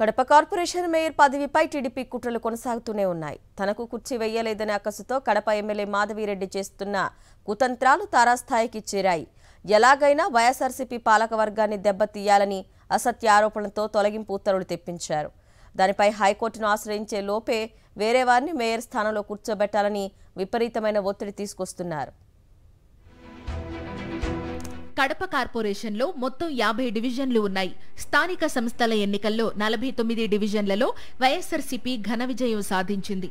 Kadapa corporation mayor పదవిపై TDP కుట్రలు కొనసాగుతూనే ఉన్నాయి. తనకు కుర్చీ వేయలేదనే అక్కసుతో కడప ఎమ్మెల్యే మాధవిరెడ్డి చేస్తున్న కుతంత్రాలు తారాస్థాయికి చేరాయి. ఎలాగైనా వైఎస్ఆర్సీపీ పాలకవర్గాన్ని దెబ్బతీయాలని అసత్య ఆరోపణలతో తొలగింపు ఉత్తర్వులు తెప్పించారు. దానిపై హైకోర్టును ఆశ్రయించే లోపే వేరే వారిని మేయర్ స్థానంలో కూర్చోబెట్టాలని విపరీతమైన ఒత్తిడి తీసుకొస్తున్నారు. కడప కార్పొరేషన్లో మొత్తం 50 డివిజన్లు ఉన్నాయి. స్థానిక సంస్థల ఎన్నికల్లో 49 డివిజన్లలో వైఎస్ఆర్సీపీ ఘన విజయం సాధించింది.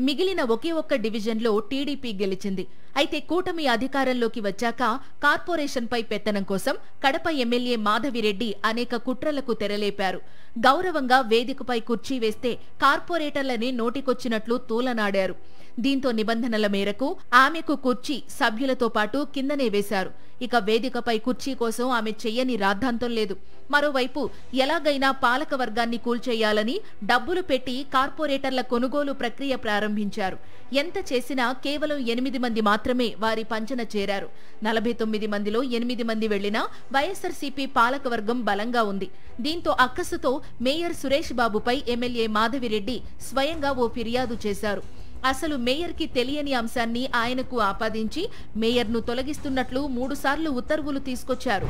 మిగిలిన ఒకే ఒక్క డివిజన్లో టీడీపీ గెలిచింది. అయితే కూటమి అధికారంలోకి వచ్చాక కార్పొరేషన్పై పెత్తనం కోసం కడప ఎమ్మెల్యే మాధవిరెడ్డి అనేక కుట్రలకు తెరలేపారు. గౌరవంగా వేదికపై కుర్చీ వేస్తే కార్పొరేటర్లని నోటికొచ్చినట్లు తూలనాడారు. దీంతో నిబంధనల మేరకు ఆమెకు కుర్చీ సభ్యులతో పాటు కిందనే వేశారు. ఇక వేదికపై కుర్చీ కోసం ఆమె చెయ్యని రాద్ధాంతం లేదు. మరోవైపు ఎలాగైనా పాలక వర్గాన్ని కూల్చేయాలని డబ్బులు పెట్టి కార్పొరేటర్ల కొనుగోలు ప్రక్రియ ప్రారంభించారు. ఎంత చేసినా కేవలం 8 మంది మాత్రమే వారి పంచన చేరారు. 49 మందిలో 8 మంది వెళ్లినా వైఎస్ఆర్సీపీ పాలకవర్గం బలంగా ఉంది. దీంతో అక్కసుతో మేయర్ సురేష్ బాబుపై ఎమ్మెల్యే మాధవిరెడ్డి స్వయంగా ఓ ఫిర్యాదు చేశారు. అసలు మేయర్కి తెలియని అంశాన్ని ఆయనకు ఆపాదించి మేయర్ను తొలగిస్తున్నట్లు 3 సార్లు ఉత్తర్వులు తీసుకొచ్చారు.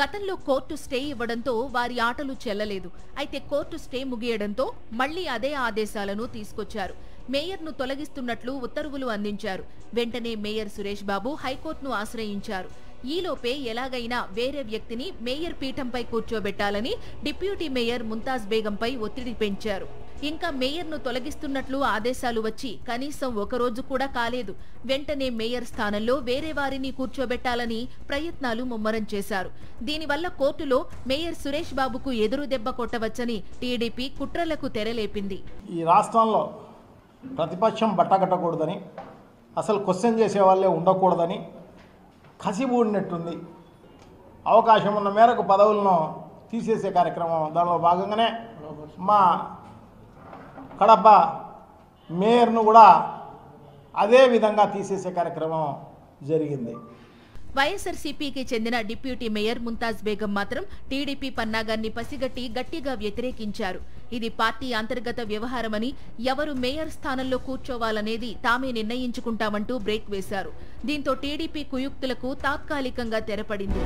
గతంలో కోర్టు స్టే ఇవ్వడంతో వారి ఆటలు చెల్లలేదు. అయితే కోర్టు స్టే ముగియడంతో మళ్లీ అదే ఆదేశాలను తీసుకొచ్చారు. మేయర్ను తొలగిస్తున్నట్లు ఉత్తర్వులు అందించారు. వెంటనే మేయర్ సురేష్ బాబు హైకోర్టును ఆశ్రయించారు. ఈలోపే ఎలాగైనా వేరే వ్యక్తిని మేయర్ పీఠంపై కూర్చోబెట్టాలని డిప్యూటీ మేయర్ ముంతాజ్ బేగంపై ఒత్తిడి పెంచారు. ఇంకా మేయర్ను తొలగిస్తున్నట్లు ఆదేశాలు వచ్చి కనీసం ఒకరోజు కూడా కాలేదు. వెంటనే మేయర్ స్థానంలో వేరే వారిని కూర్చోబెట్టాలని ప్రయత్నాలు ముమ్మరం చేశారు. దీనివల్ల కోర్టులో మేయర్ సురేష్ బాబుకు ఎదురు దెబ్బ కొట్టవచ్చని టీడీపీ కుట్రలకు తెరలేపింది. ఈ రాష్ట్రంలో ప్రతిపక్షం బట్టగట్టకూడదని, అసలు క్వశ్చన్ చేసే వాళ్ళే ఉండకూడదని కసిబూడినట్టుంది. అవకాశం ఉన్న మేరకు పదవులను తీసేసే కార్యక్రమం దానిలో భాగంగానే మా కడప మేయర్ను కూడా అదే విధంగా తీసేసే కార్యక్రమం జరిగింది. వైఎస్ఆర్సీపీకి చెందిన డిప్యూటీ మేయర్ ముంతాజ్ బేగం మాత్రం టీడీపీ పన్నాగాన్ని పసిగట్టి గట్టిగా వ్యతిరేకించారు. ఇది పార్టీ అంతర్గత వ్యవహారమని, ఎవరు మేయర్ స్థానంలో కూర్చోవాలనేది తామే నిర్ణయించుకుంటామంటూ బ్రేక్ వేశారు. దీంతో టీడీపీ కుయుక్తులకు తాత్కాలికంగా తెరపడింది.